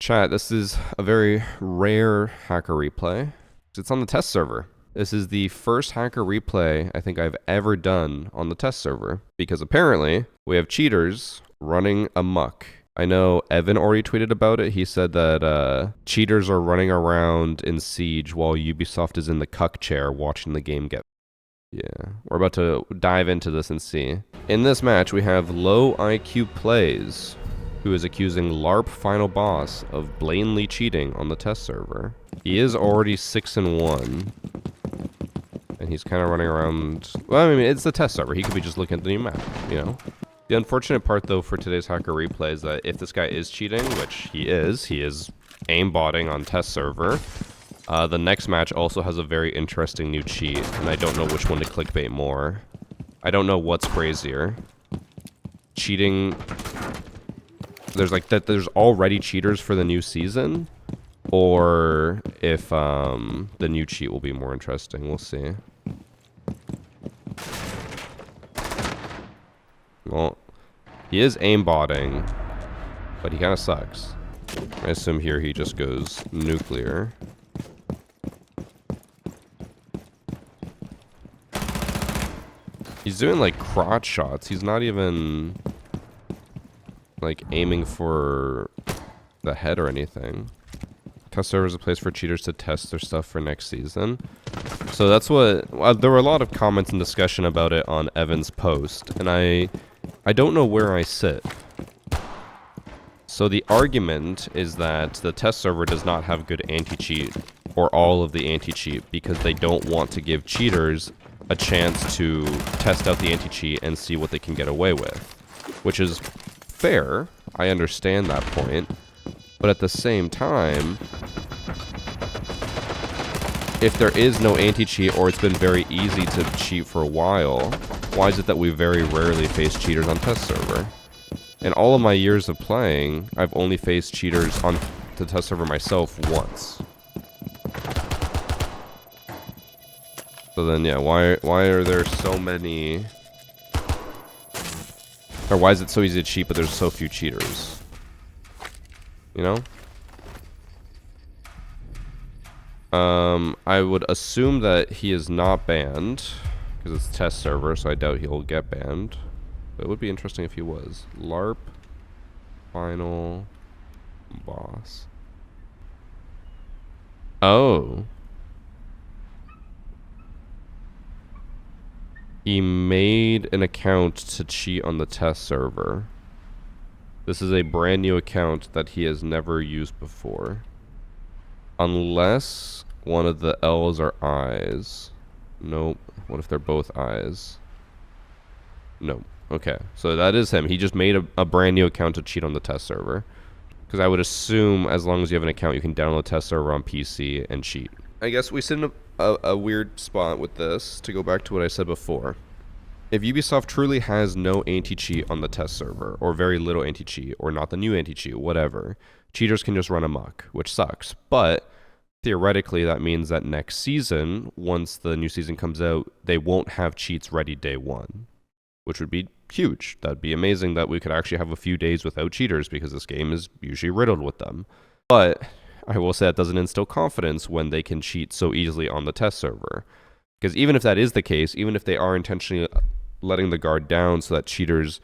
Chat, this is a very rare hacker replay. It's on the test server. This is the first hacker replay I think I've ever done on the test server, because apparently we have cheaters running amok. I know Evan already tweeted about it. He said that cheaters are running around in Siege while Ubisoft is in the cuck chair watching the game get... Yeah, we're about to dive into this and see. In this match, we have Low IQ Plays, who is accusing LARP Final Boss of blatantly cheating on the test server. He is already 6-1. And he's kind of running around... Well, I mean, it's the test server. He could be just looking at the new map, you know? The unfortunate part, though, for today's hacker replay is that if this guy is cheating, which he is aimbotting on test server. The next match also has a very interesting new cheat, and I don't know which one to clickbait more. I don't know what's crazier. Cheating... There's like that. There's already cheaters for the new season, or if the new cheat will be more interesting. We'll see. Well, he is aimbotting, but he kind of sucks. I assume here he just goes nuclear. He's doing like crotch shots. He's not even like aiming for the head or anything. Test server is a place for cheaters to test their stuff for next season. So that's what... there were a lot of comments and discussion about it on Evan's post, and I don't know where I sit. So the argument is that the test server does not have good anti-cheat, or all of the anti-cheat, because they don't want to give cheaters a chance to test out the anti-cheat and see what they can get away with, which is fair. I understand that point, but at the same time, if there is no anti-cheat, or it's been very easy to cheat for a while, why is it that we very rarely face cheaters on test server? In all of my years of playing, I've only faced cheaters on the test server myself once. So then, yeah, why are there so many... Or why is it so easy to cheat, but there's so few cheaters? You know? I would assume that he is not banned, because it's test server, so I doubt he'll get banned. But it would be interesting if he was. LARP Final Boss. Oh. He made an account to cheat on the test server. This is a brand new account that he has never used before. Unless one of the L's are I's. Nope. What if they're both I's? Nope. Okay. So that is him. He just made a brand new account to cheat on the test server. Because I would assume as long as you have an account, you can download the test server on PC and cheat. I guess we sit in a weird spot with this, to go back to what I said before. If Ubisoft truly has no anti-cheat on the test server, or very little anti-cheat, or not the new anti-cheat, whatever, cheaters can just run amok, which sucks. But theoretically, that means that next season, once the new season comes out, they won't have cheats ready day one, which would be huge. That'd be amazing that we could actually have a few days without cheaters, because this game is usually riddled with them. But I will say that doesn't instill confidence when they can cheat so easily on the test server. Because even if that is the case, even if they are intentionally letting the guard down so that cheaters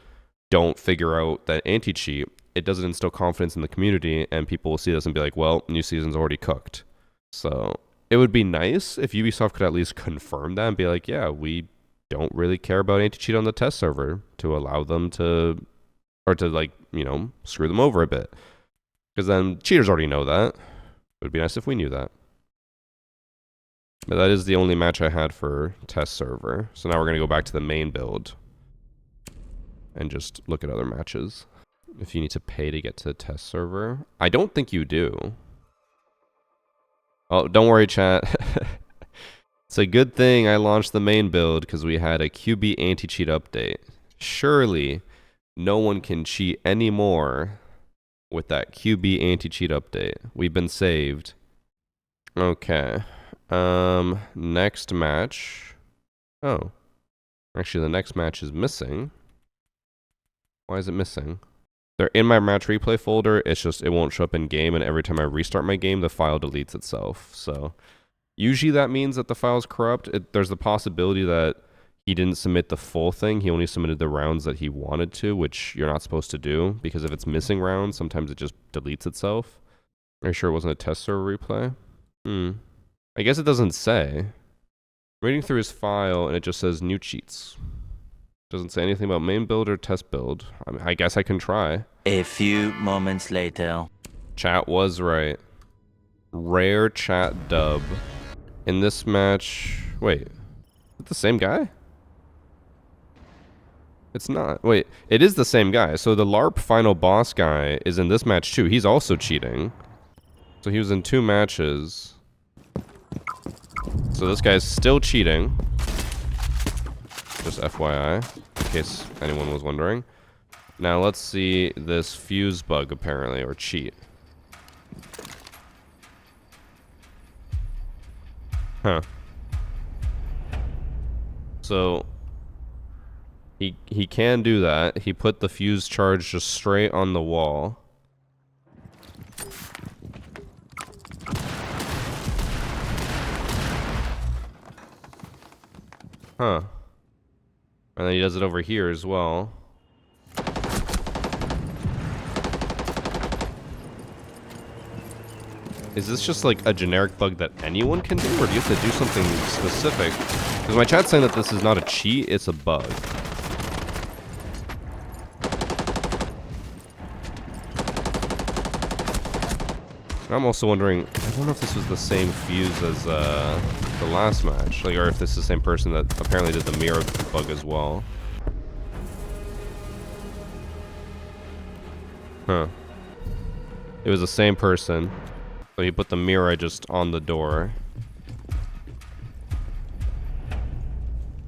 don't figure out that anti-cheat, it doesn't instill confidence in the community, and people will see this and be like, well, new season's already cooked. So it would be nice if Ubisoft could at least confirm that and be like, yeah, we don't really care about anti-cheat on the test server, to allow them to, or to, like, you know, screw them over a bit. Because then cheaters already know that. It would be nice if we knew that. But that is the only match I had for test server. So now we're going to go back to the main build and just look at other matches. If you need to pay to get to the test server. I don't think you do. Oh, don't worry, chat. It's a good thing I launched the main build, because we had a QB anti-cheat update. Surely no one can cheat anymore with that QB anti-cheat update. We've been saved. Okay. Next match. Oh. Actually, the next match is missing. Why is it missing? They're in my match replay folder. It's just it won't show up in game, and every time I restart my game, the file deletes itself. So usually that means that the file's corrupt. There's the possibility that he didn't submit the full thing. He only submitted the rounds that he wanted to, which you're not supposed to do, because if it's missing rounds, sometimes it just deletes itself. Are you sure it wasn't a test server replay? I guess it doesn't say. Reading through his file, and it just says new cheats. Doesn't say anything about main build or test build. I guess I can try. A few moments later. Chat was right. Rare chat dub. In this match... Wait. Is it the same guy? It's not. Wait. It is the same guy. So the LARP final boss guy is in this match too. He's also cheating. So he was in 2 matches. So this guy's still cheating. Just FYI, in case anyone was wondering. Now let's see this fuse bug apparently, or cheat. Huh. So he can do that. He put the fuse charge just straight on the wall. Huh. And then he does it over here as well. Is this just like a generic bug that anyone can do, or do you have to do something specific? Because my chat's saying that this is not a cheat, it's a bug. And I'm also wondering, I don't know if this was the same fuse as the last match, like, or if this is the same person that apparently did the mirror bug as well. Huh. It was the same person. So he put the mirror just on the door.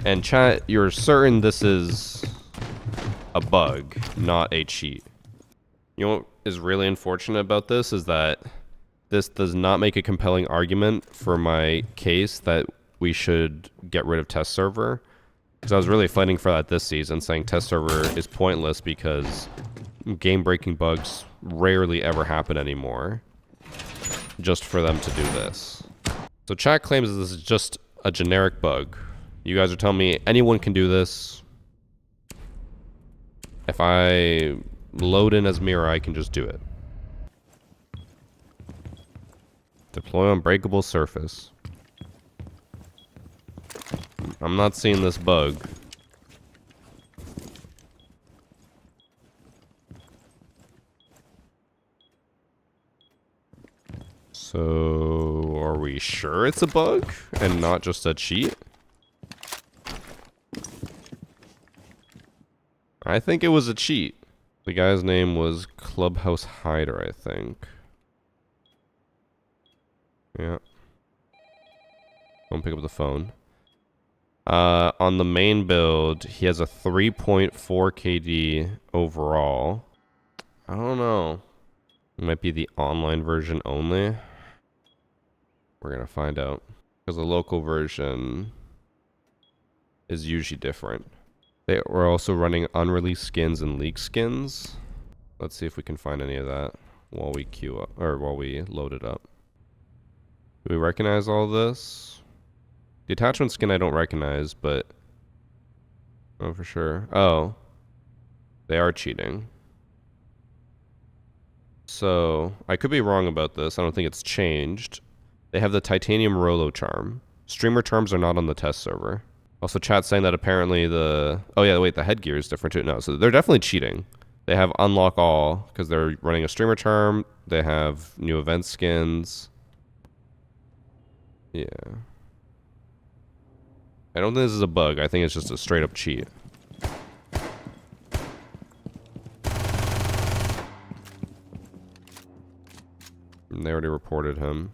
And chat, you're certain this is a bug, not a cheat. You know what is really unfortunate about this is that this does not make a compelling argument for my case that we should get rid of test server. Because I was really fighting for that this season, saying test server is pointless because game-breaking bugs rarely ever happen anymore. Just for them to do this. So chat claims this is just a generic bug. You guys are telling me anyone can do this. If I load in as mirror, I can just do it. Deploy unbreakable surface. I'm not seeing this bug. So, are we sure it's a bug and not just a cheat? I think it was a cheat. The guy's name was Clubhouse Hider, I think. Yeah. Don't pick up the phone. On the main build, he has a 3.4 KD overall. I don't know. It might be the online version only. We're gonna find out. Because the local version is usually different. They were also running unreleased skins and leaked skins. Let's see if we can find any of that while we queue up, or while we load it up. Do we recognize all this? The attachment skin I don't recognize, but... Oh, for sure. Oh. They are cheating. So, I could be wrong about this. I don't think it's changed. They have the titanium Rolo charm. Streamer charms are not on the test server. Also, chat saying that apparently the... Oh yeah, wait, the headgear is different too. No, so they're definitely cheating. They have unlock all, because they're running a streamer charm. They have new event skins. Yeah. I don't think this is a bug. I think it's just a straight up cheat. And they already reported him.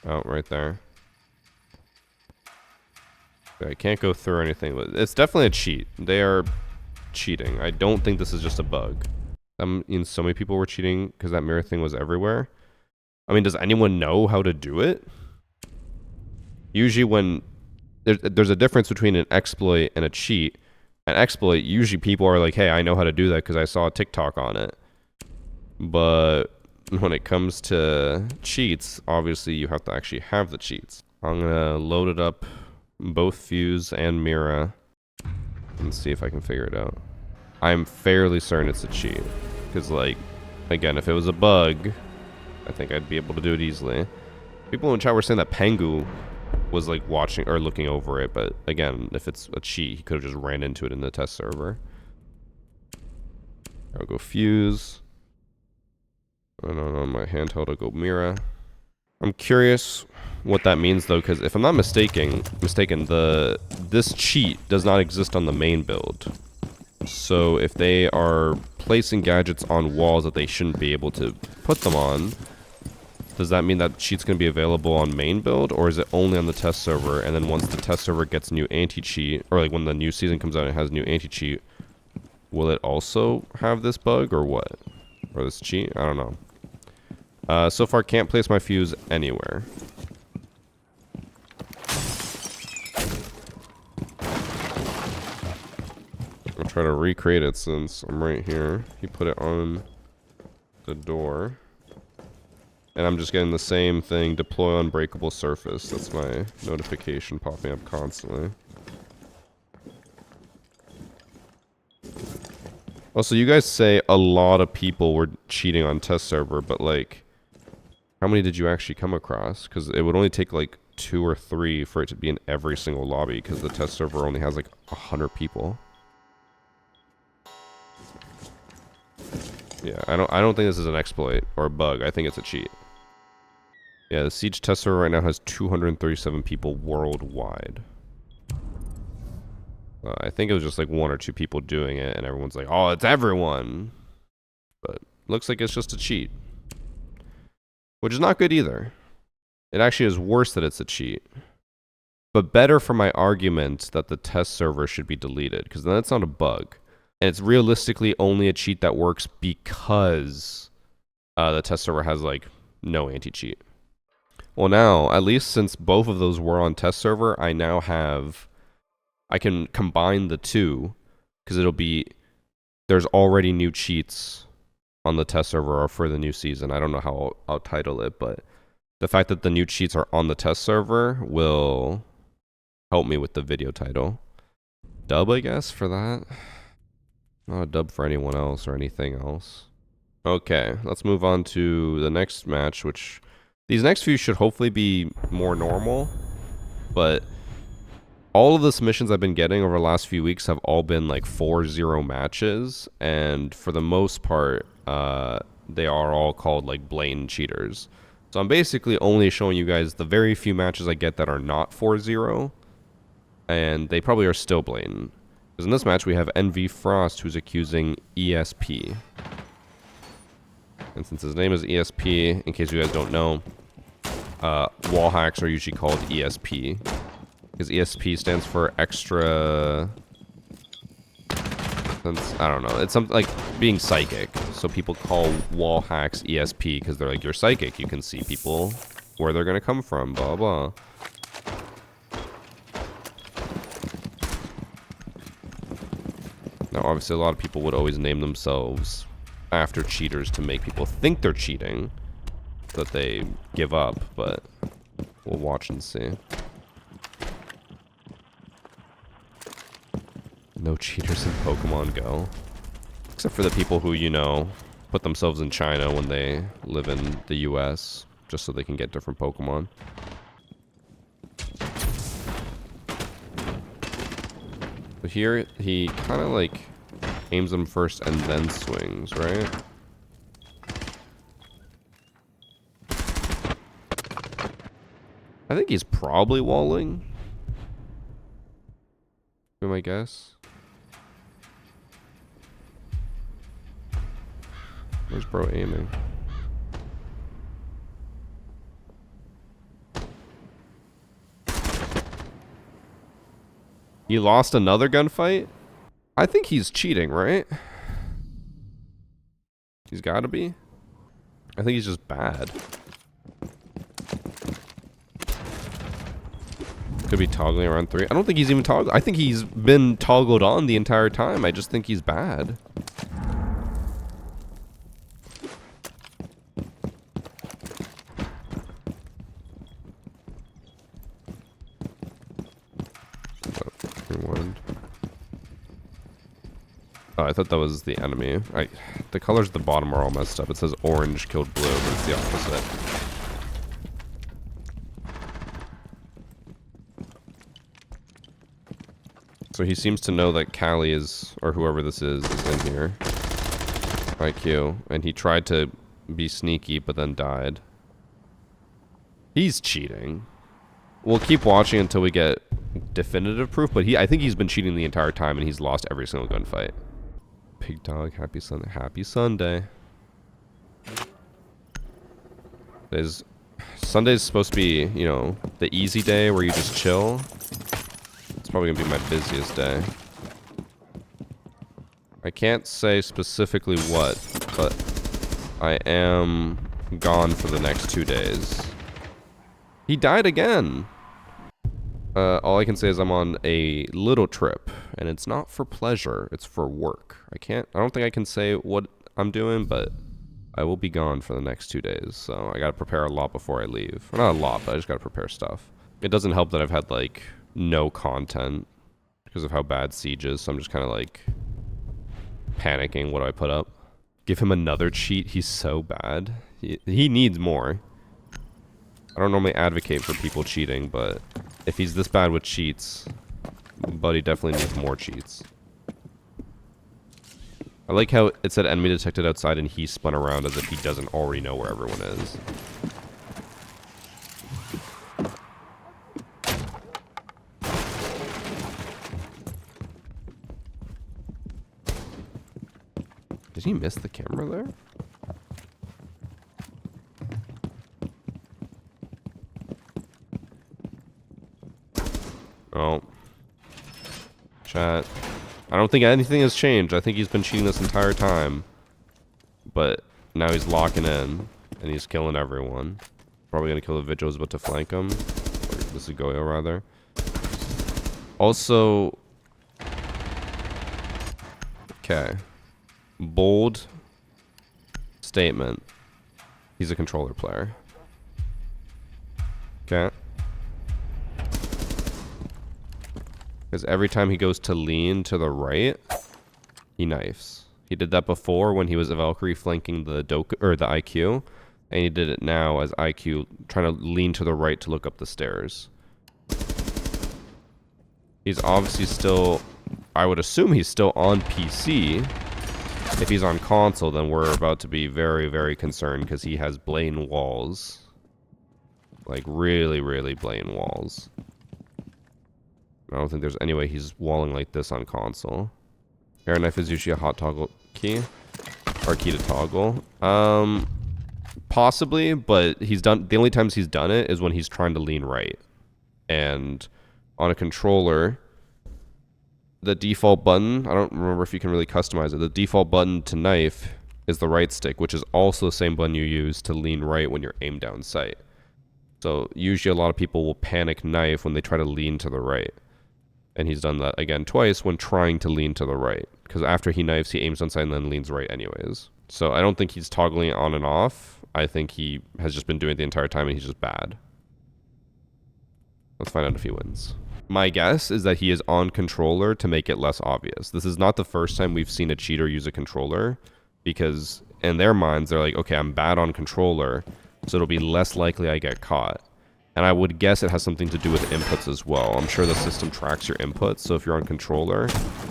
Oh, right there. I can't go through anything. It's definitely a cheat. They are cheating. I don't think this is just a bug. I mean, so many people were cheating because that mirror thing was everywhere. I mean, does anyone know how to do it? Usually when... There's a difference between an exploit and a cheat. An exploit, usually people are like, hey, I know how to do that because I saw a TikTok on it. But when it comes to cheats, obviously you have to actually have the cheats. I'm gonna load it up, both Fuse and Mira, and see if I can figure it out. I'm fairly certain it's a cheat. Because, like, again, if it was a bug, I think I'd be able to do it easily. People in chat were saying that Pengu was, like, watching or looking over it. But, again, if it's a cheat, he could have just ran into it in the test server. I'll go Fuse. And on my handheld, I'll go Mira. I'm curious what that means, though, because if I'm not mistaken, this cheat does not exist on the main build. So if they are placing gadgets on walls that they shouldn't be able to put them on, does that mean that cheat's going to be available on main build, or is it only on the test server, and then once the test server gets new anti-cheat, or like when the new season comes out and it has new anti-cheat, will it also have this bug, or what? Or this cheat? I don't know. So far, can't place my fuse anywhere. I'll try to recreate it since I'm right here. He put it on the door. And I'm just getting the same thing, deploy unbreakable surface. That's my notification popping up constantly. Also, you guys say a lot of people were cheating on test server, but like, how many did you actually come across? Because it would only take like 2 or 3 for it to be in every single lobby, because the test server only has like 100 people. Yeah, I don't think this is an exploit or a bug. I think it's a cheat. Yeah, the Siege test server right now has 237 people worldwide. I think it was just like 1 or 2 people doing it, and everyone's like, "Oh, it's everyone." But looks like it's just a cheat, which is not good either. It actually is worse that it's a cheat, but better for my argument that the test server should be deleted, because then it's not a bug. And it's realistically only a cheat that works because the test server has like no anti-cheat. Well, now, at least since both of those were on test server, I can combine the two, because there's already new cheats on the test server or for the new season. I don't know how I'll title it, but the fact that the new cheats are on the test server will help me with the video title. Dub, I guess, for that. Not a dub for anyone else or anything else. Okay, let's move on to the next match, which these next few should hopefully be more normal, but all of the submissions I've been getting over the last few weeks have all been like 4-0 matches, and for the most part, they are all called like blatant cheaters. So I'm basically only showing you guys the very few matches I get that are not 4-0, and they probably are still blatant. Because in this match, we have NV Frost, who's accusing ESP. And since his name is ESP, in case you guys don't know, wall hacks are usually called ESP. Because ESP stands for extra... I don't know. It's something like being psychic. So people call wall hacks ESP because they're like, you're psychic. You can see people where they're going to come from, blah, blah. Now, obviously, a lot of people would always name themselves after cheaters to make people think they're cheating, so that they give up, but we'll watch and see. No cheaters in Pokemon Go. Except for the people who, you know, put themselves in China when they live in the US, just so they can get different Pokemon. But here, he kind of like aims them first and then swings, right? I think he's probably walling. Be my guess. Where's bro aiming? He lost another gunfight? I think he's cheating, right? He's gotta be. I think he's just bad. Could be toggling around 3. I don't think he's even toggling. I think he's been toggled on the entire time. I just think he's bad. Oh, I thought that was the enemy. The colors at the bottom are all messed up. It says orange killed blue, but it's the opposite. So he seems to know that Callie is, or whoever this is in here. IQ. And he tried to be sneaky, but then died. He's cheating. We'll keep watching until we get definitive proof, but I think he's been cheating the entire time, and he's lost every single gunfight. Pig dog, happy Sunday. Happy Sunday. Sunday's supposed to be, you know, the easy day where you just chill. It's probably gonna be my busiest day. I can't say specifically what, but I am gone for the next 2 days. He died again. All I can say is I'm on a little trip, and it's not for pleasure, it's for work. I don't think I can say what I'm doing, but I will be gone for the next 2 days, so I gotta prepare a lot before I leave. Well, not a lot, but I just gotta prepare stuff. It doesn't help that I've had, like, no content because of how bad Siege is, so I'm just kind of, like, panicking. What do I put up? Give him another cheat? He's so bad. He needs more. I don't normally advocate for people cheating, but if he's this bad with cheats, buddy definitely needs more cheats. I like how it said enemy detected outside and he spun around as if he doesn't already know where everyone is. Did he miss the camera there? Oh. Chat. I don't think anything has changed. I think he's been cheating this entire time. But now he's locking in. And he's killing everyone. Probably gonna kill the Vigil who's about to flank him. Or this is Goyo, rather. Also... Okay. Bold statement. He's a controller player. Okay. Because every time he goes to lean to the right, he knifes. He did that before when he was a Valkyrie flanking the IQ, and he did it now as IQ trying to lean to the right to look up the stairs. He's obviously still, I would assume he's still on PC. If he's on console, then we're about to be very, very concerned because he has Blaine walls. Like really, really Blaine walls. I don't think there's any way he's walling like this on console. Air knife is usually a hot toggle key. Or key to toggle. Possibly, but the only times he's done it is when he's trying to lean right. And on a controller, the default button, I don't remember if you can really customize it. The default button to knife is the right stick, which is also the same button you use to lean right when you're aimed down sight. So usually a lot of people will panic knife when they try to lean to the right. And he's done that again twice when trying to lean to the right. Because after he knifes, he aims on sight and then leans right anyways. So I don't think he's toggling it on and off. I think he has just been doing it the entire time and he's just bad. Let's find out if he wins. My guess is that he is on controller to make it less obvious. This is not the first time we've seen a cheater use a controller. Because in their minds, they're like, okay, I'm bad on controller, so it'll be less likely I get caught. And I would guess it has something to do with inputs as well. I'm sure the system tracks your inputs, so if you're on controller,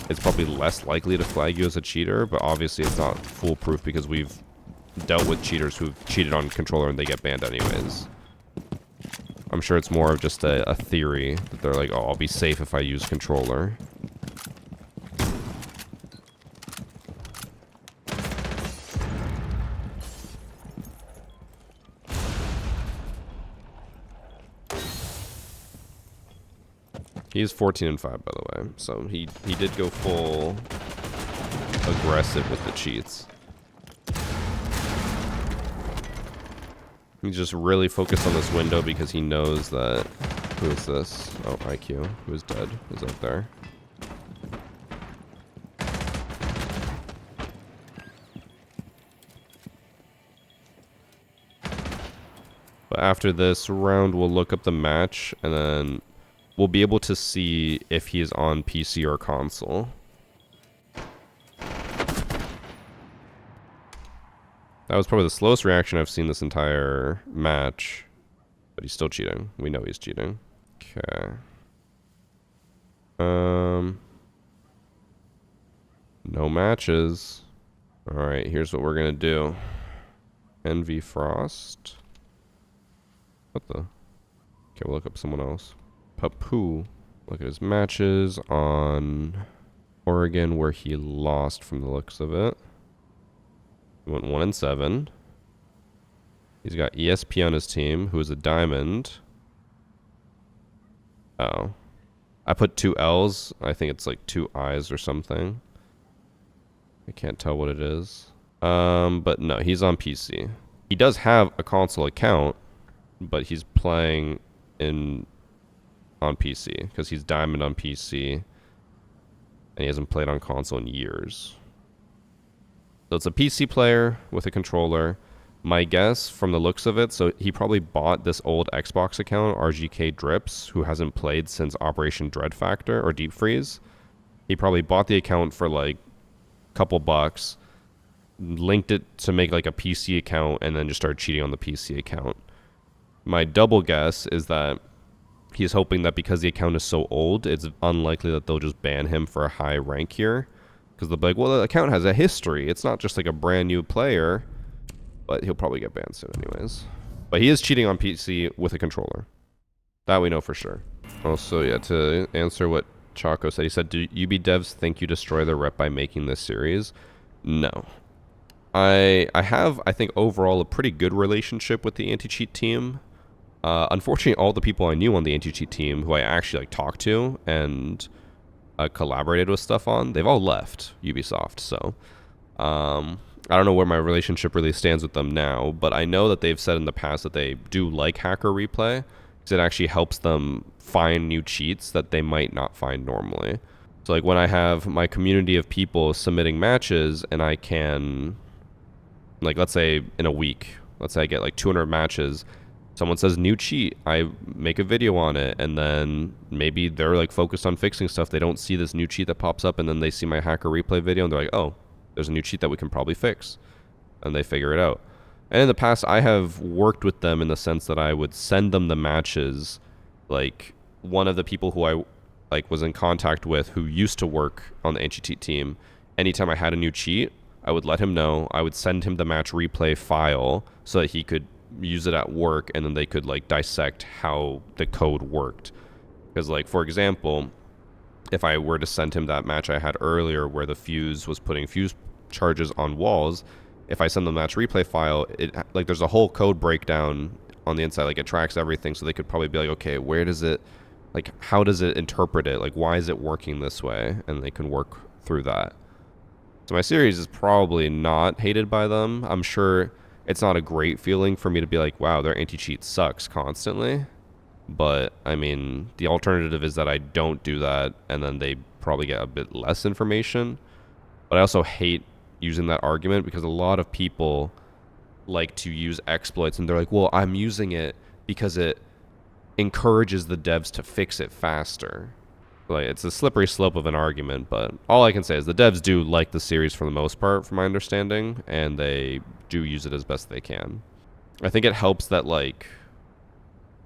it's probably less likely to flag you as a cheater, but obviously it's not foolproof because we've dealt with cheaters who've cheated on controller and they get banned anyways. I'm sure it's more of just a theory that they're like, oh, I'll be safe if I use controller. He is 14-5, by the way, so he did go full aggressive with the cheats. He's just really focused on this window because he knows that Who is this? Oh, IQ. Who is dead? Is up there. But after this round, we'll look up the match, and then we'll be able to see if he is on PC or console. That was probably the slowest reaction I've seen this entire match. But he's still cheating. We know he's cheating. Okay. No matches. Alright, here's what we're gonna do. Envy Frost. What the? Okay, we'll look up someone else. Papu. Look at his matches on Oregon, where he lost from the looks of it. He went 1-7. He's got ESP on his team, who is a diamond. Oh. I put 2 L's. I think it's like 2 I's or something. I can't tell what it is. But no, he's on PC. He does have a console account, but he's playing on PC because he's diamond on PC, and he hasn't played on console in years. So it's a PC player with a controller. My guess from the looks of it, so he probably bought this old Xbox account, RGK Drips, who hasn't played since Operation Dread Factor or Deep Freeze. He probably bought the account for like a couple bucks, linked it to make like a PC account, and then just started cheating on the PC account. My double guess is that he's hoping that because the account is so old, it's unlikely that they'll just ban him for a high rank here. Because they'll be like, well, the account has a history. It's not just like a brand new player. But he'll probably get banned soon anyways. But he is cheating on PC with a controller. That we know for sure. Also, yeah, to answer what Chaco said, he said, do UB devs think you destroy their rep by making this series? No. I have, I think, overall a pretty good relationship with the anti-cheat team. Unfortunately, all the people I knew on the anti-cheat team who I actually like talked to and collaborated with stuff on, they've all left Ubisoft. So, I don't know where my relationship really stands with them now, but I know that they've said in the past that they do like hacker replay because it actually helps them find new cheats that they might not find normally. So like when I have my community of people submitting matches and I can, like let's say in a week, let's say I get like 200 matches, someone says new cheat, I make a video on it, and then maybe they're like focused on fixing stuff. They don't see this new cheat that pops up, and then they see my hacker replay video and they're like, oh, there's a new cheat that we can probably fix, and they figure it out. And in the past, I have worked with them in the sense that I would send them the matches. Like one of the people who I like was in contact with who used to work on the anti-cheat team, anytime I had a new cheat, I would let him know. I would send him the match replay file so that he could use it at work, and then they could like dissect how the code worked. Because like, for example, if I were to send him that match I had earlier where the fuse was putting fuse charges on walls, if I send the match replay file, it like there's a whole code breakdown on the inside, like it tracks everything, so they could probably be like, okay, where does it, like how does it interpret it, like why is it working this way, and they can work through that. So my series is probably not hated by them. I'm sure it's not a great feeling for me to be like, wow, their anti-cheat sucks constantly. But, I mean, the alternative is that I don't do that, and then they probably get a bit less information. But I also hate using that argument because a lot of people like to use exploits, and they're like, well, I'm using it because it encourages the devs to fix it faster. Like, it's a slippery slope of an argument, but all I can say is the devs do like the series for the most part, from my understanding, and they do use it as best they can. I think it helps that, like,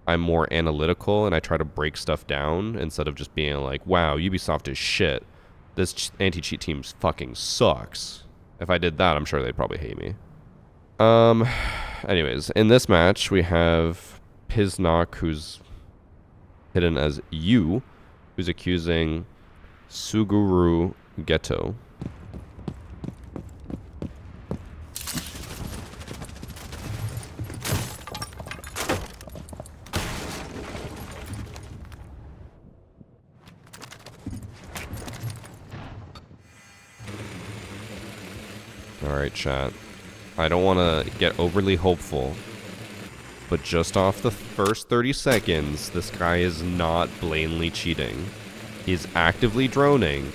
I'm more analytical and I try to break stuff down instead of just being like, wow, Ubisoft is shit. This anti-cheat team fucking sucks. If I did that, I'm sure they'd probably hate me. Anyways, in this match, we have Piznok, who's hidden as U, who's accusing Suguru Geto. Alright, chat. I don't want to get overly hopeful, But just off the first 30 seconds, this guy is not blatantly cheating. He's actively droning,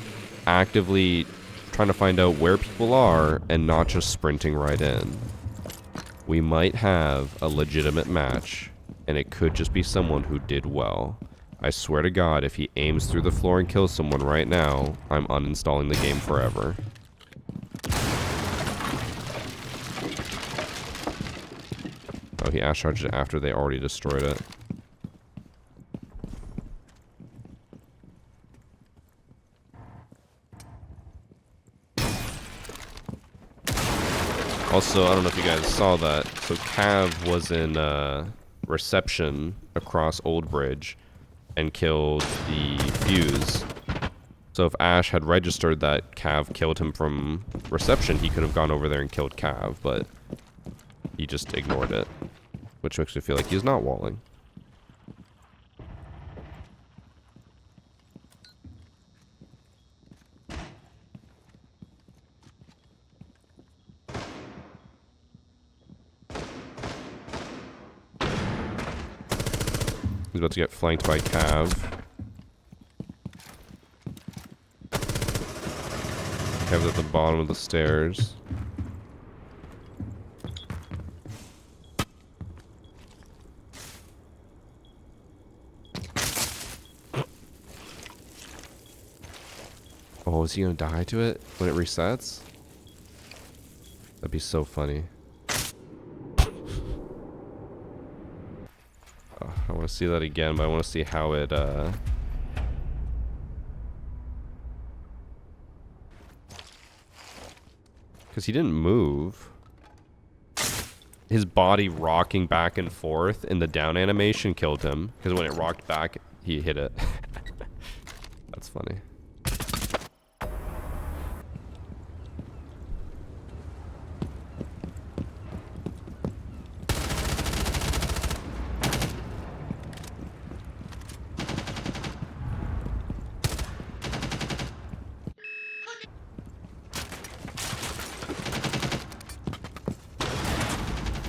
actively trying to find out where people are, and not just sprinting right in. We might have a legitimate match, and it could just be someone who did well. I swear to God, if he aims through the floor and kills someone right now, I'm uninstalling the game forever. Oh, he ash charged it after they already destroyed it. Also, I don't know if you guys saw that. So Cav was in reception across Old Bridge and killed the fuse. So if Ash had registered that Cav killed him from reception, he could have gone over there and killed Cav, but he just ignored it, which makes me feel like he's not walling. He's about to get flanked by Cav. Cav's at the bottom of the stairs. Oh, is he gonna die to it when it resets? That'd be so funny. I want to see that again, but I want to see how it, because he didn't move. His body rocking back and forth in the down animation killed him, because when it rocked back, he hit it. That's funny.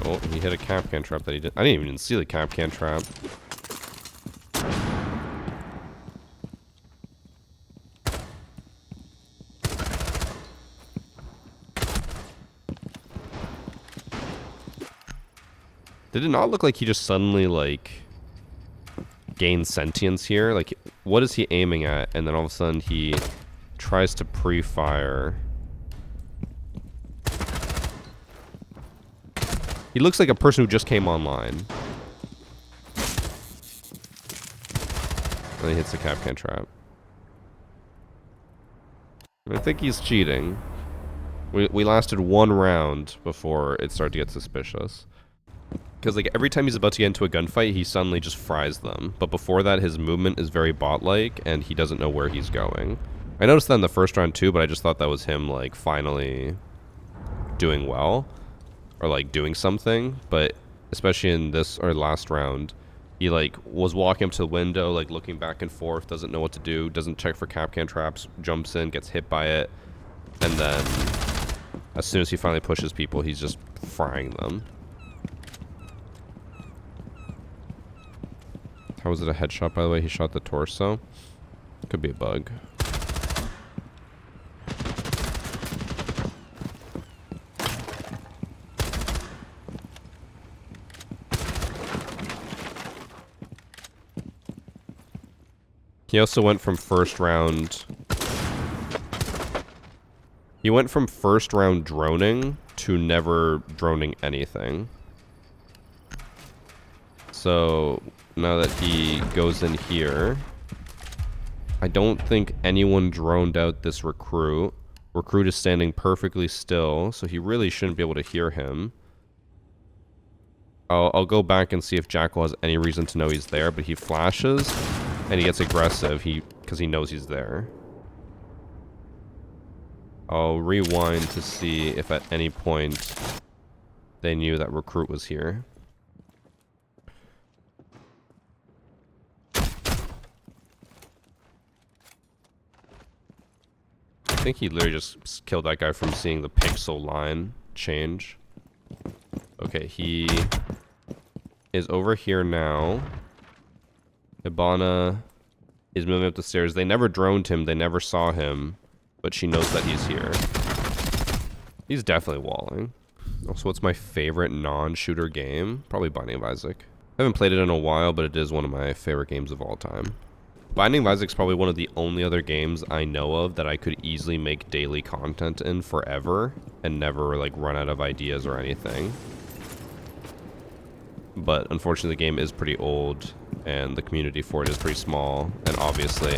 Oh, he hit a Capcan trap that he did. I didn't even see the Capcan trap. Did it not look like he just suddenly, like, gained sentience here? Like, what is he aiming at? And then all of a sudden he tries to pre-fire. He looks like a person who just came online. And he hits the Capcan trap. I think he's cheating. We lasted one round before it started to get suspicious. Because, like, every time he's about to get into a gunfight, he suddenly just fries them. But before that, his movement is very bot-like, and he doesn't know where he's going. I noticed that in the first round, too, but I just thought that was him, like, finally doing well. Or, like, doing something. But especially in this, or last round, he, like, was walking up to the window, like, looking back and forth, doesn't know what to do, doesn't check for Capcan traps, jumps in, gets hit by it, and then as soon as he finally pushes people, he's just frying them. How was it a headshot, by the way? He shot the torso. Could be a bug. He also went from first round... He went from first round droning to never droning anything. So now that he goes in here, I don't think anyone droned out this recruit. Recruit is standing perfectly still, so he really shouldn't be able to hear him. I'll go back and see if Jackal has any reason to know he's there, but he flashes and he gets aggressive because he knows he's there. I'll rewind to see if at any point they knew that recruit was here. I think he literally just killed that guy from seeing the pixel line change. Okay, he is over here now. Hibana is moving up the stairs. They never droned him. They never saw him. But she knows that he's here. He's definitely walling. Also, what's my favorite non-shooter game? Probably Binding of Isaac. I haven't played it in a while, but it is one of my favorite games of all time. Binding of Isaac's probably one of the only other games I know of that I could easily make daily content in forever and never like run out of ideas or anything. But unfortunately the game is pretty old and the community for it is pretty small, and obviously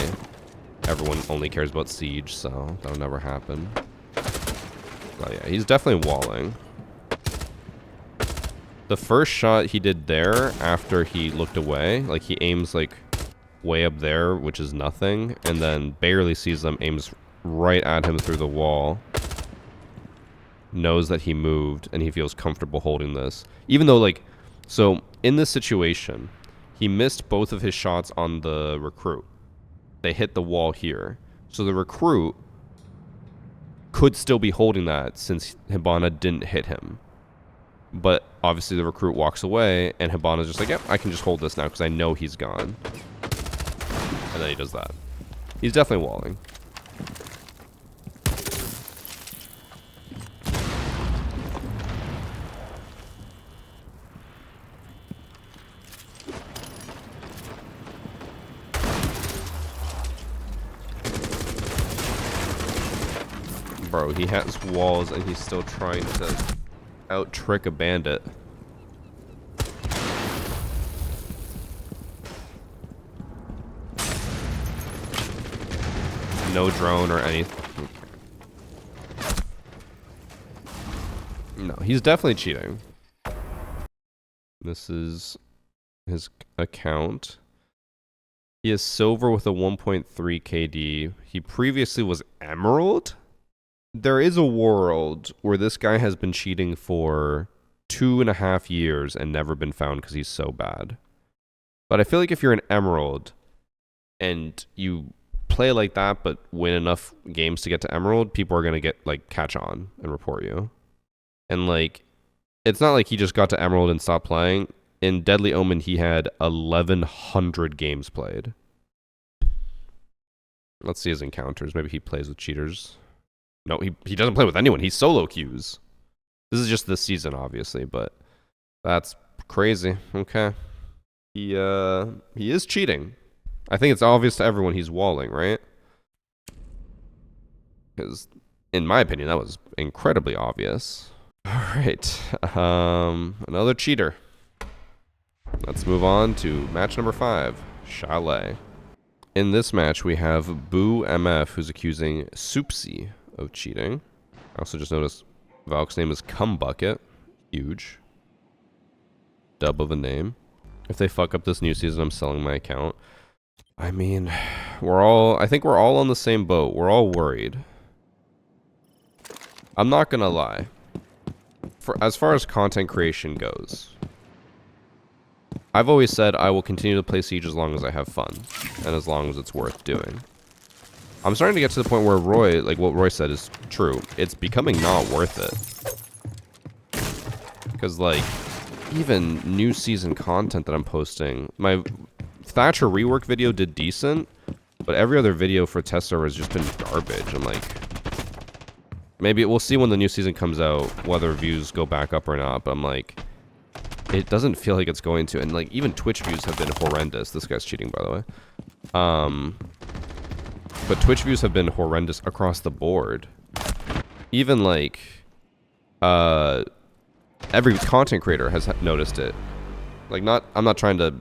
everyone only cares about Siege, so that'll never happen. But yeah, he's definitely walling. The first shot he did there after he looked away, like he aims like way up there, which is nothing, and then barely sees them, aims right at him through the wall, knows that he moved, and he feels comfortable holding this. Even though, like, so in this situation, he missed both of his shots on the recruit. They hit the wall here. So the recruit could still be holding that since Hibana didn't hit him. But obviously the recruit walks away, and Hibana's just like, yep, I can just hold this now because I know he's gone. And then he does that. He's definitely walling. Bro, he has walls and he's still trying to out-trick a bandit. No drone or anything. No, he's definitely cheating. This is his account. He is silver with a 1.3 KD. He previously was emerald? There is a world where this guy has been cheating for 2.5 years and never been found because he's so bad. But I feel like if you're an emerald and you play like that but win enough games to get to emerald, people are going to get like catch on and report you. And like, it's not like he just got to emerald and stopped playing. In Deadly Omen, he had 1,100 games played. Let's see his encounters. Maybe he plays with cheaters. No, he doesn't play with anyone. He solo queues. This is just this season, obviously, but that's crazy. Okay. He is cheating. I think it's obvious to everyone he's walling, right? Because, in my opinion, that was incredibly obvious. Alright. Another cheater. Let's move on to match number 5. Chalet. In this match, we have Boo MF, who's accusing Soupsy of cheating. I also just noticed Valk's name is Cumbucket. Huge. Dub of a name. If they fuck up this new season, I'm selling my account. I mean, I think we're all on the same boat. We're all worried. I'm not gonna lie. As far as content creation goes, I've always said I will continue to play Siege as long as I have fun, and as long as it's worth doing. I'm starting to get to the point where Roy, like what Roy said is true. It's becoming not worth it. Because like, even new season content that I'm posting, my Thatcher rework video did decent, but every other video for test server has just been garbage. I'm like, maybe we'll see when the new season comes out, whether views go back up or not, but I'm like, it doesn't feel like it's going to. And like, even Twitch views have been horrendous. This guy's cheating, by the way. But Twitch views have been horrendous across the board. Even like, every content creator has noticed it. Like, I'm not trying to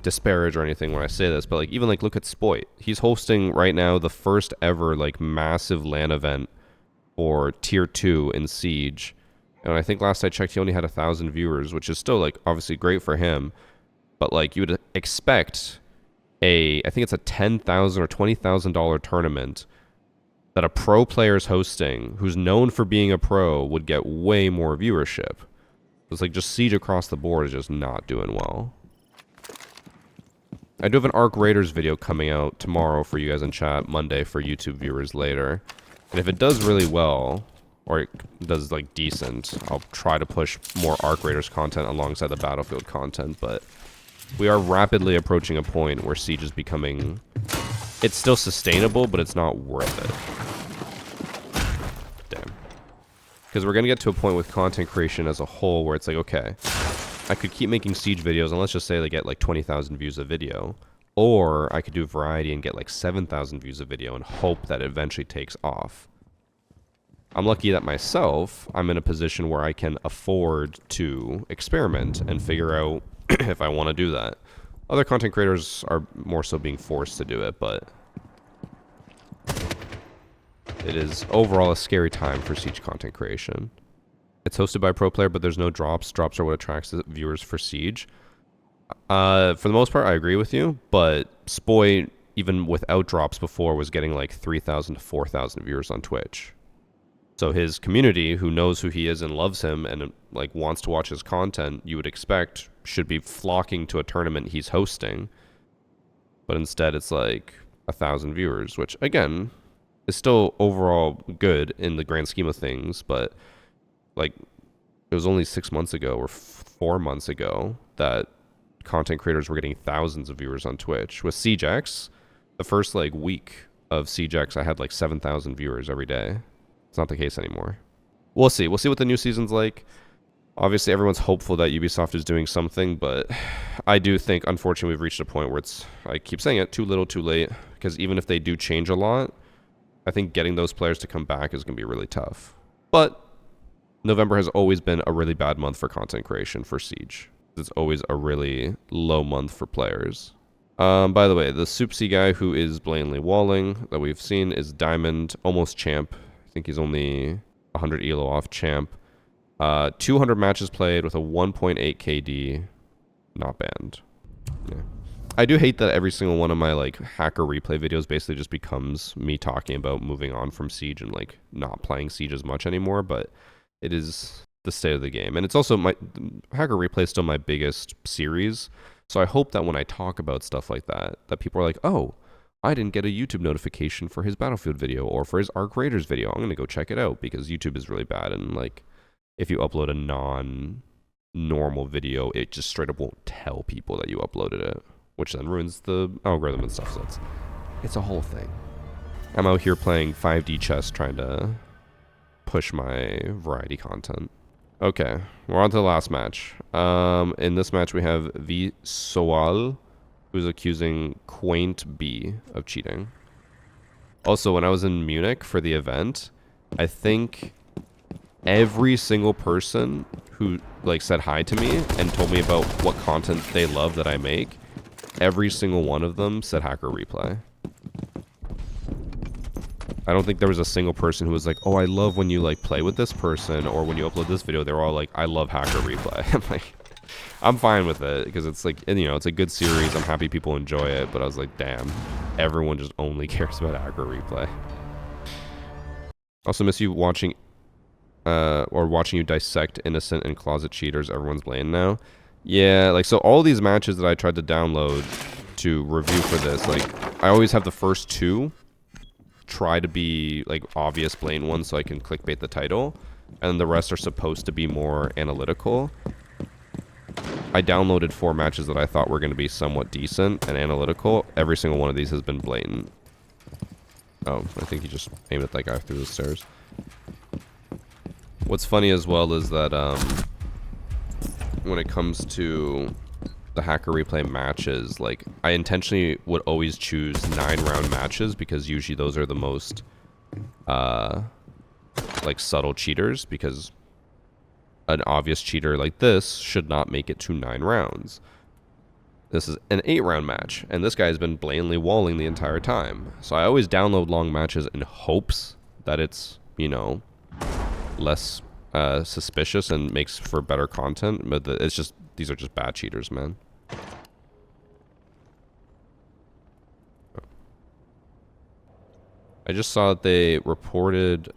disparage or anything when I say this, but like, even like, look at Spoit. He's hosting right now the first ever like massive LAN event for tier 2 in Siege. And I think last I checked, he only had 1,000 viewers, which is still like obviously great for him. But like, you would expect I think it's a $10,000 or $20,000 tournament that a pro player is hosting, who's known for being a pro, would get way more viewership. It's like just Siege across the board is just not doing well. I do have an Arc Raiders video coming out tomorrow for you guys in chat, Monday for YouTube viewers later. And if it does really well, or it does like decent, I'll try to push more Arc Raiders content alongside the Battlefield content, but we are rapidly approaching a point where Siege is becoming... It's still sustainable, but it's not worth it. Damn. Because we're going to get to a point with content creation as a whole where it's like, okay, I could keep making Siege videos, and let's just say they get like 20,000 views a video. Or I could do variety and get like 7,000 views a video and hope that it eventually takes off. I'm lucky that myself, I'm in a position where I can afford to experiment and figure out if I want to do that. Other content creators are more so being forced to do it, but it is overall a scary time for Siege content creation. It's hosted by a pro player, but there's no drops. Drops are what attracts the viewers for Siege. For the most part, I agree with you, but Spoy, even without drops before, was getting like 3,000 to 4,000 viewers on Twitch. So his community, who knows who he is and loves him and like wants to watch his content, you would expect should be flocking to a tournament he's hosting. But instead it's like 1,000 viewers, which again is still overall good in the grand scheme of things, but like it was only 6 months ago or 4 months ago that content creators were getting thousands of viewers on Twitch. With SiegeX, the first like week of SiegeX, I had like 7,000 viewers every day. It's not the case anymore. We'll see. We'll see what the new season's like. Obviously, everyone's hopeful that Ubisoft is doing something, but I do think, unfortunately, we've reached a point where it's, I keep saying it, too little, too late. Because even if they do change a lot, I think getting those players to come back is going to be really tough. But November has always been a really bad month for content creation for Siege. It's always a really low month for players. By the way, the Soupsy guy who is blatantly walling that we've seen is Diamond, almost champ. I think he's only 100 elo off champ. 200 matches played with a 1.8 KD. Not banned. Yeah. I do hate that every single one of my like hacker replay videos basically just becomes me talking about moving on from Siege and like not playing Siege as much anymore, but it is the state of the game. And it's also my hacker replay is still my biggest series. So I hope that when I talk about stuff like that, that people are like, oh, I didn't get a YouTube notification for his Battlefield video or for his Arc Raiders video. I'm going to go check it out because YouTube is really bad. And like, if you upload a non-normal video, it just straight up won't tell people that you uploaded it, which then ruins the algorithm and stuff. So it's a whole thing. I'm out here playing 5D chess trying to push my variety content. Okay, we're on to the last match. In this match, we have V Soal, who's accusing Quaint B of cheating. Also, when I was in Munich for the event, I think every single person who like said hi to me and told me about what content they love that I make, every single one of them said hacker replay. I don't think there was a single person who was like, oh, I love when you like play with this person or when you upload this video. They were all like, I love hacker replay. I'm like, I'm fine with it because it's like, and, you know, it's a good series. I'm happy people enjoy it, but I was like, damn, everyone just only cares about hacker replay. Also miss you watching, or watching you dissect innocent and closet cheaters. Everyone's playing now. Yeah, like, so all these matches that I tried to download to review for this, like, I always have the first two try to be like obvious blatant ones so I can clickbait the title, and the rest are supposed to be more analytical. I downloaded 4 matches that I thought were going to be somewhat decent and analytical. Every single one of these has been blatant. Oh, I think he just aimed at that guy through the stairs. What's funny as well is that when it comes to the hacker replay matches, like, I intentionally would always choose 9-round matches because usually those are the most like subtle cheaters, because an obvious cheater like this should not make it to 9 rounds. This is an 8-round match, and this guy has been blatantly walling the entire time. So I always download long matches in hopes that it's, you know, less suspicious and makes for better content, but it's just, these are just bad cheaters, man. I just saw that they reported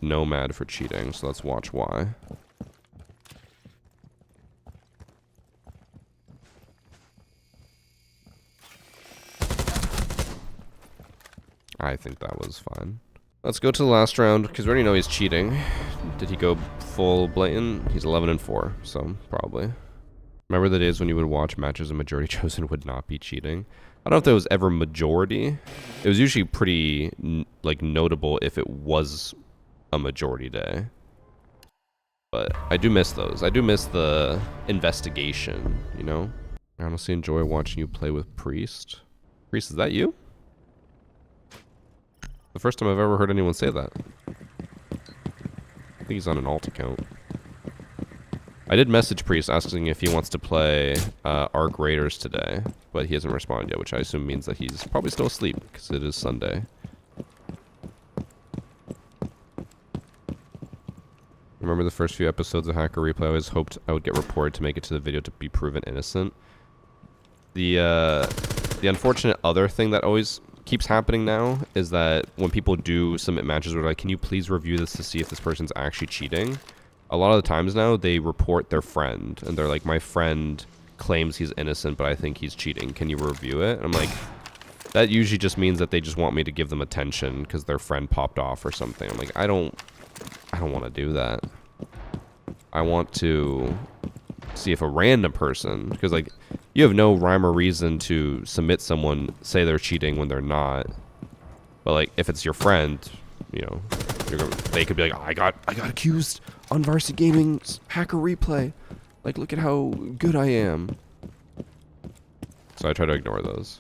Nomad for cheating, so let's watch why. I think that was fine. Let's go to the last round, because we already know he's cheating. Did he go full blatant? He's 11-4, so probably. Remember the days when you would watch matches and majority chosen would not be cheating? I don't know if there was ever majority. It was usually pretty, like, notable if it was a majority day. But I do miss those. I do miss the investigation, you know? I honestly enjoy watching you play with Priest. Priest, is that you? The first time I've ever heard anyone say that. I think he's on an alt account. I did message Priest asking if he wants to play Arc Raiders today, but he hasn't responded yet, which I assume means that he's probably still asleep, because it is Sunday. Remember the first few episodes of Hacker Replay? I always hoped I would get reported to make it to the video to be proven innocent. The unfortunate other thing that always keeps happening now is that when people do submit matches where like, can you please review this to see if this person's actually cheating? A lot of the times now, they report their friend, and they're like, my friend claims he's innocent, but I think he's cheating. Can you review it? And I'm like, that usually just means that they just want me to give them attention because their friend popped off or something. I'm like, I don't want to do that. I want to see if a random person, because like, you have no rhyme or reason to submit someone, say they're cheating when they're not. But like, if it's your friend, you know, they could be like, I got accused on VarsityGaming's Hacker Replay. Like, look at how good I am. So I try to ignore those.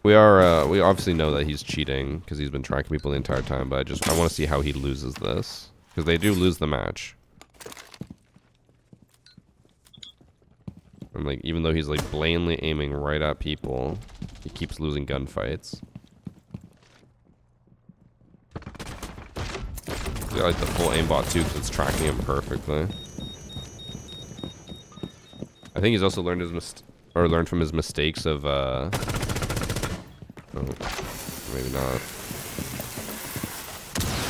We obviously know that he's cheating because he's been tracking people the entire time, but I want to see how he loses this. Because they do lose the match. And like, even though he's like blatantly aiming right at people, he keeps losing gunfights. I like the full aimbot too because it's tracking him perfectly. I think he's also learned learned from his mistakes of oh, maybe not.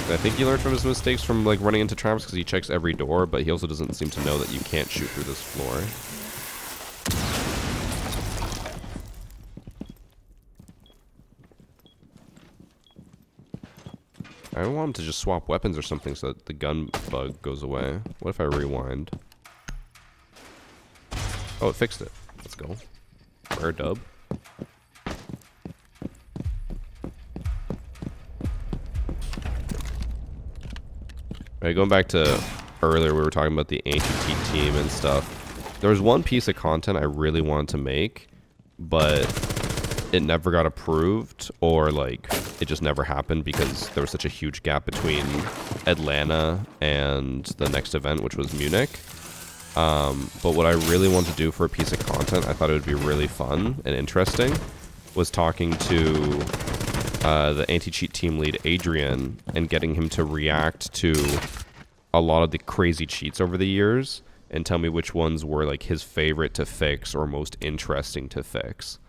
I think he learned from his mistakes from like running into traps because he checks every door, but he also doesn't seem to know that you can't shoot through this floor. I want him to just swap weapons or something so that the gun bug goes away. What if I rewind? Oh, it fixed it. Let's go. Rare dub. Alright, going back to earlier, we were talking about the anti-cheat team and stuff. There was one piece of content I really wanted to make, but it never got approved, or like it just never happened because there was such a huge gap between Atlanta and the next event, which was Munich. But what I really wanted to do for a piece of content, I thought it would be really fun and interesting, was talking to the anti-cheat team lead, Adrian, and getting him to react to a lot of the crazy cheats over the years and tell me which ones were like his favorite to fix or most interesting to fix.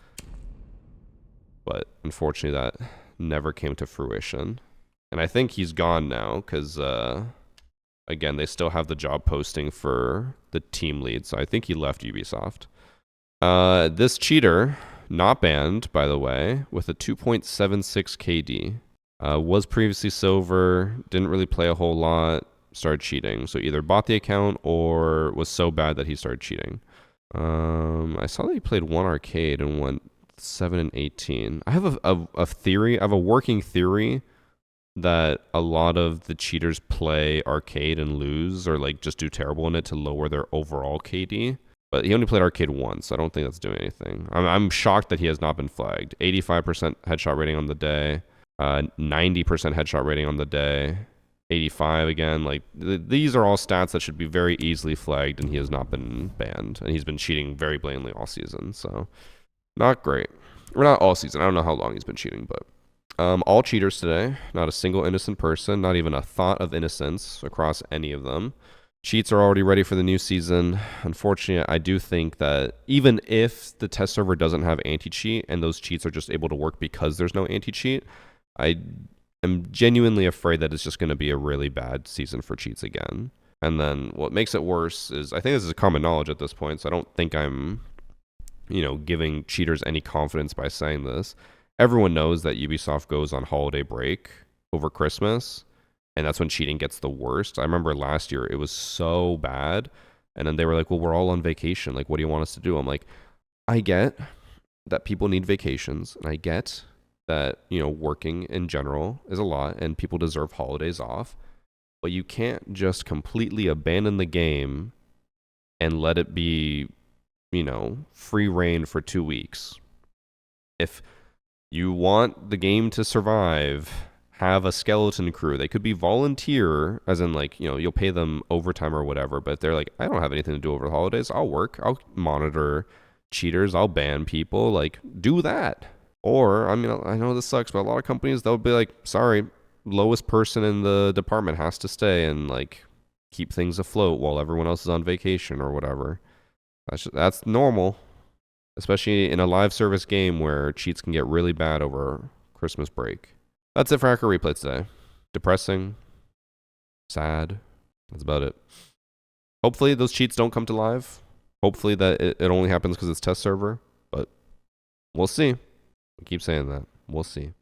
But unfortunately that never came to fruition. And I think he's gone now because, again, they still have the job posting for the team lead. So I think he left Ubisoft. This cheater, not banned, by the way, with a 2.76 KD. Was previously silver, didn't really play a whole lot, started cheating. So either bought the account or was so bad that he started cheating. I saw that he played one arcade and went 7-18. I have a theory, I have a working theory that a lot of the cheaters play arcade and lose or like just do terrible in it to lower their overall KD. But he only played arcade once. I don't think that's doing anything. I'm shocked that he has not been flagged. 85% headshot rating on the day. 90% headshot rating on the day. 85 again. Like, these are all stats that should be very easily flagged, and he has not been banned. And he's been cheating very blatantly all season. So, not great. Or not all season. I don't know how long he's been cheating, but... all cheaters today. Not a single innocent person. Not even a thought of innocence across any of them. Cheats are already ready for the new season. Unfortunately, I do think that even if the test server doesn't have anti-cheat and those cheats are just able to work because there's no anti-cheat, I am genuinely afraid that it's just going to be a really bad season for cheats again. And then what makes it worse is, I think this is common knowledge at this point, so I don't think I'm giving cheaters any confidence by saying this. Everyone knows that Ubisoft goes on holiday break over Christmas, and that's when cheating gets the worst. I remember last year it was so bad, and then they were like, well, we're all on vacation. Like, what do you want us to do? I'm like, I get that people need vacations, and I get that, working in general is a lot, and people deserve holidays off, but you can't just completely abandon the game and let it be, free reign for 2 weeks. If you want the game to survive, have a skeleton crew. They could be volunteer, as in like, you'll pay them overtime or whatever, but they're like, I don't have anything to do over the holidays. I'll work. I'll monitor cheaters. I'll ban people. Like, do that. Or, I mean, I know this sucks, but a lot of companies, they'll be like, sorry, lowest person in the department has to stay and like keep things afloat while everyone else is on vacation or whatever. That's normal, especially in a live service game where cheats can get really bad over Christmas break. That's it for Hacker Replay today. Depressing, sad. That's about it. Hopefully those cheats don't come to live. Hopefully that it only happens because it's test server, but we'll see. I keep saying that. We'll see.